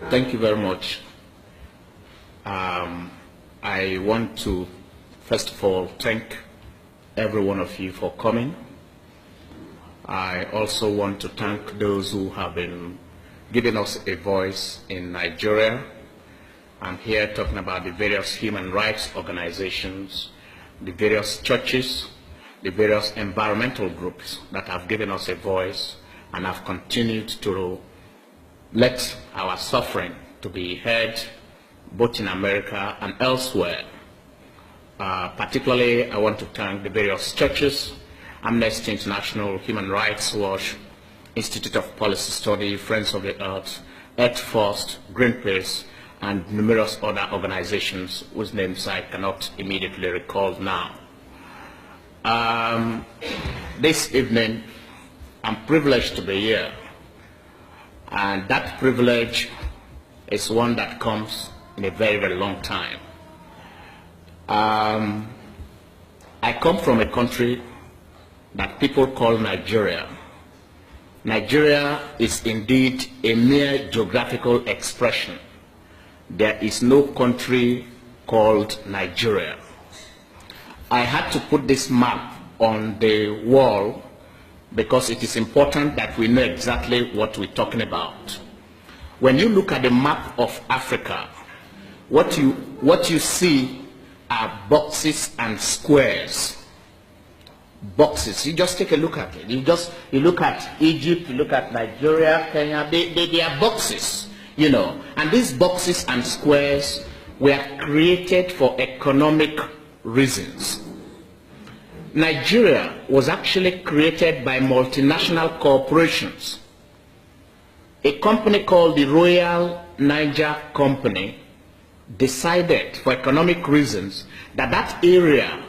Thank you very much. I want to, first of all, thank every one of you for coming. I also want to thank those who have been giving us a voice in Nigeria. I'm here talking about the various human rights organizations, the various churches, the various environmental groups that have given us a voice and have continued to let our suffering to be heard both in America and elsewhere. Particularly, I want to thank the various churches, Amnesty International, Human Rights Watch, Institute of Policy Study, Friends of the Earth, Earth First, Greenpeace, and numerous other organizations whose names I cannot immediately recall now. This evening, I'm privileged to be here, and that privilege is one that comes in a very, very long time. I come from a country that people call Nigeria. Nigeria is indeed a mere geographical expression. There is no country called Nigeria. I had to put this map on the wall because it is important that we know exactly what we're talking about. When you look at the map of Africa, what you see are boxes and squares. Boxes. You just take a look at it. You look at Egypt, you look at Nigeria, Kenya. They are boxes, you know. And these boxes and squares were created for economic reasons. Nigeria was actually created by multinational corporations. A company called the Royal Niger Company decided for economic reasons that that area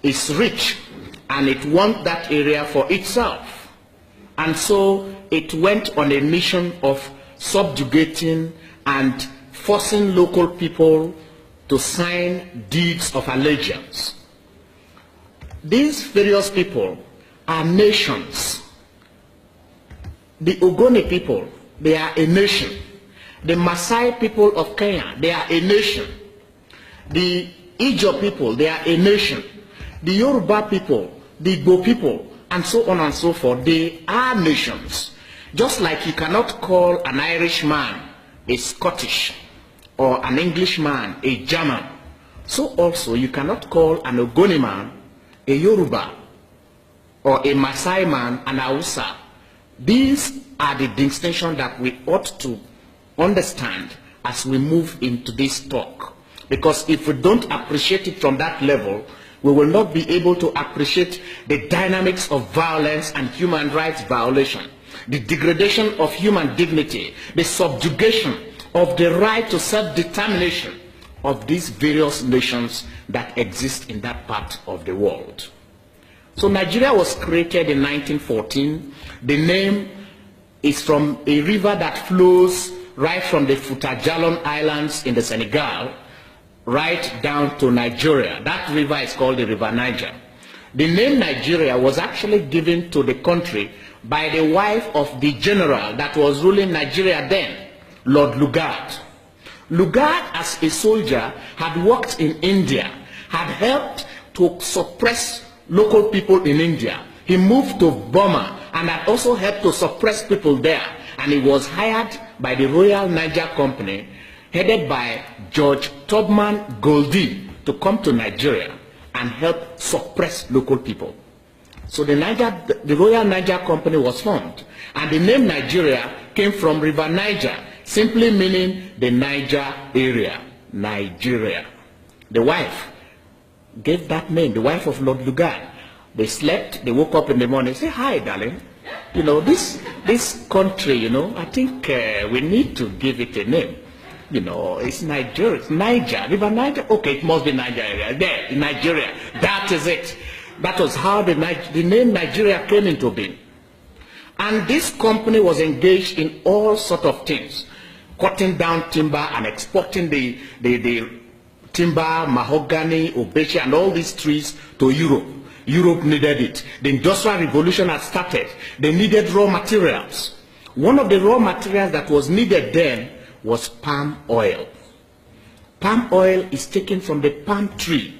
is rich and it wants that area for itself. And so it went on a mission of subjugating and forcing local people to sign deeds of allegiance. These various people are nations. The Ogoni people, they are a nation. The Maasai people of Kenya, they are a nation. The Ijaw people, they are a nation. The Yoruba people, the Igbo people, and so on and so forth, they are nations. Just like you cannot call an Irishman a Scottish or an Englishman a German, so also you cannot call an Ogoni man a Yoruba or a Maasai man an Hausa. These are the distinctions that we ought to understand as we move into this talk. Because if we don't appreciate it from that level, we will not be able to appreciate the dynamics of violence and human rights violation, the degradation of human dignity, the subjugation of the right to self-determination of these various nations that exist in that part of the world. So Nigeria was created in 1914. The name is from a river that flows right from the Futajalon Islands in the Senegal, right down to Nigeria. That river is called the River Niger. The name Nigeria was actually given to the country by the wife of the general that was ruling Nigeria then, Lord Lugard. Lugard, as a soldier, had worked in India, had helped to suppress local people in India. He moved to Burma and had also helped to suppress people there. And he was hired by the Royal Niger Company, headed by George Tubman Goldie, to come to Nigeria and help suppress local people. So the Royal Niger Company was formed. And the name Nigeria came from River Niger, simply meaning the Niger area, Nigeria. The wife gave that name, the wife of Lord Lugard. They slept, they woke up in the morning, say, "Hi, darling. You know, this country, you know, I think we need to give it a name. You know, it's Nigeria, it's Niger, River Niger. Okay, it must be Niger area. There, in Nigeria. That is it." That was how the name Nigeria came into being. And this company was engaged in all sorts of things, cutting down timber and exporting the timber, mahogany, obeche, and all these trees to Europe. Europe needed it. The Industrial Revolution had started. They needed raw materials. One of the raw materials that was needed then was palm oil. Palm oil is taken from the palm tree.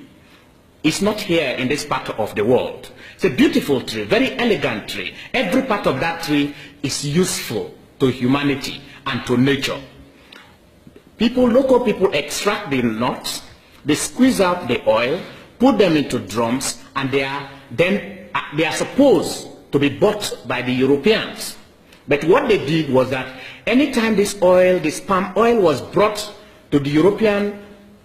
It's not here in this part of the world. It's a beautiful tree, very elegant tree. Every part of that tree is useful to humanity and to nature. Local people extract the nuts, they squeeze out the oil, put them into drums, and they are supposed to be bought by the Europeans. But what they did was that anytime this palm oil was brought to the European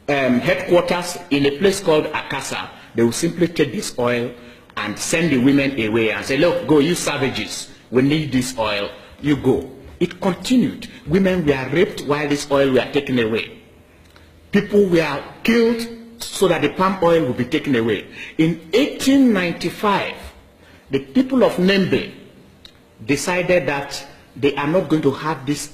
headquarters in a place called Akassa, they would simply take this oil and send the women away and say, look, go, you savages, we need this oil, you go. It continued. Women were raped while this oil were taken away. People were killed so that the palm oil would be taken away. In 1895, the people of Nembe decided that they are not going to have this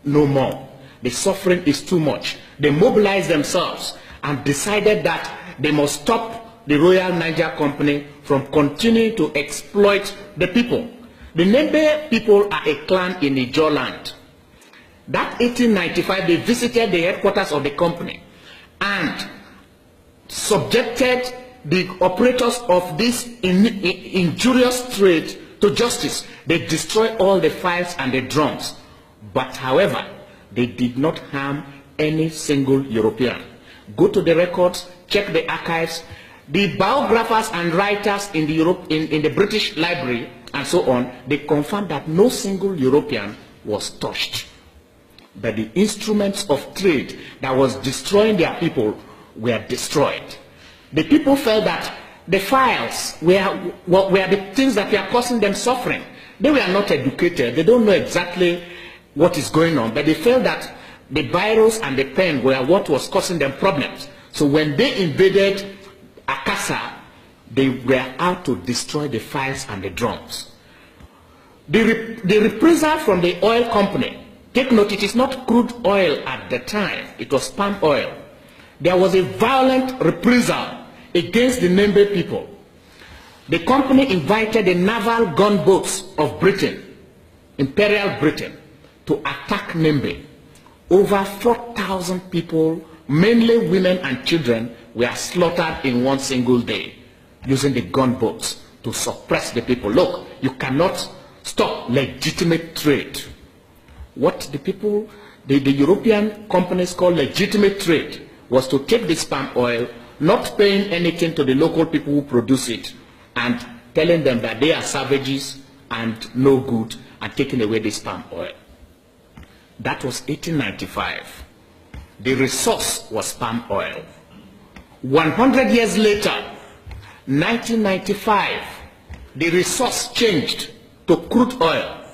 no more. The suffering is too much. They mobilized themselves and decided that they must stop the Royal Niger Company from continuing to exploit the people. The Nembe people are a clan in Niger land. That 1895, they visited the headquarters of the company and subjected the operators of this injurious trade to justice. They destroyed all the files and the drums. But however, they did not harm any single European. Go to the records, check the archives. The biographers and writers in the British Library and so on, they confirmed that no single European was touched. But the instruments of trade that was destroying their people were destroyed. The people felt that the files were the things that were causing them suffering. They were not educated. They don't know exactly what is going on, but they felt that the biros and the pen were what was causing them problems. So when they invaded Akassa, they were out to destroy the files and the drums. The reprisal from the oil company, take note, it is not crude oil at the time, it was palm oil. There was a violent reprisal against the Nembe people. The company invited the naval gunboats of Britain, Imperial Britain, to attack Nembe. Over 4,000 people, mainly women and children, were slaughtered in one single day using the gunboats to suppress the people. Look, you cannot stop legitimate trade. What the European companies call legitimate trade was to take this palm oil, not paying anything to the local people who produce it, and telling them that they are savages and no good, and taking away this palm oil. That was 1895. The resource was palm oil. 100 years later, 1995, the resource changed to crude oil.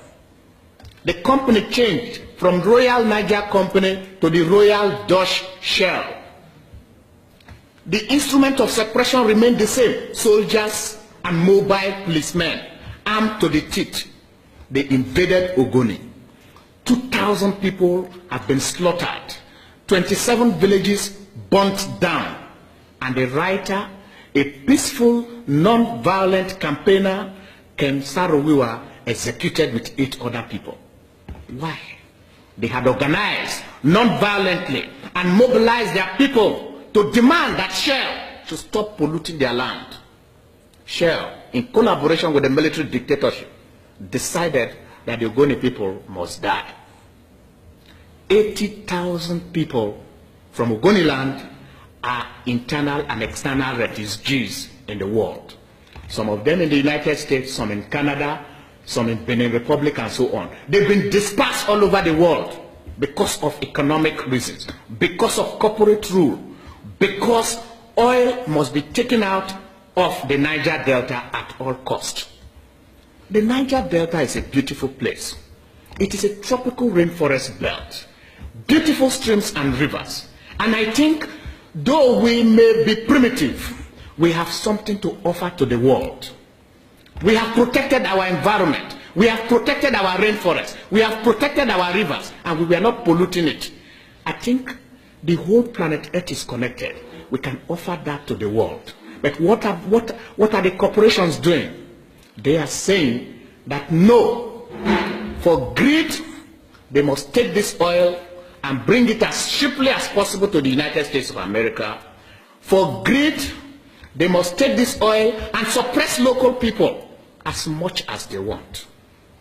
The company changed from Royal Niger Company to the Royal Dutch Shell. The instrument of suppression remained the same. Soldiers and mobile policemen, armed to the teeth. They invaded Ogoni. 2,000 people have been slaughtered. 27 villages burnt down. And the writer, a peaceful, non-violent campaigner, Ken Saro-Wiwa, executed with 8 other people. Why? They had organized non-violently and mobilized their people to demand that Shell should stop polluting their land. Shell, in collaboration with the military dictatorship, decided that the Ogoni people must die. 80,000 people from Ogoni land are internal and external refugees in the world. Some of them in the United States, some in Canada, some in Benin Republic, and so on. They've been dispersed all over the world because of economic reasons, because of corporate rule, because oil must be taken out of the Niger Delta at all costs. The Niger Delta is a beautiful place. It is a tropical rainforest belt, beautiful streams and rivers. And I think, though we may be primitive, we have something to offer to the world. We have protected our environment. We have protected our rainforest. We have protected our rivers, and we are not polluting it. I think the whole planet Earth is connected. We can offer that to the world. But what are the corporations doing? They are saying that no, for greed, they must take this oil and bring it as cheaply as possible to the United States of America. For greed, they must take this oil and suppress local people as much as they want.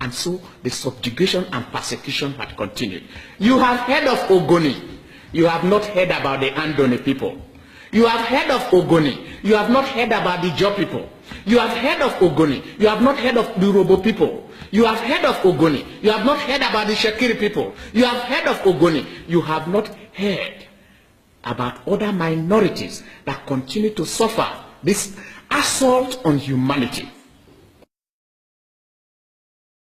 And so the subjugation and persecution had continued. You have heard of Ogoni. You have not heard about the Andoni people. You have heard of Ogoni. You have not heard about the Jaw people. You have heard of Ogoni. You have not heard of the Urobo people. You have heard of Ogoni. You have not heard about the Shekiri people. You have heard of Ogoni. You have not heard about other minorities that continue to suffer this assault on humanity.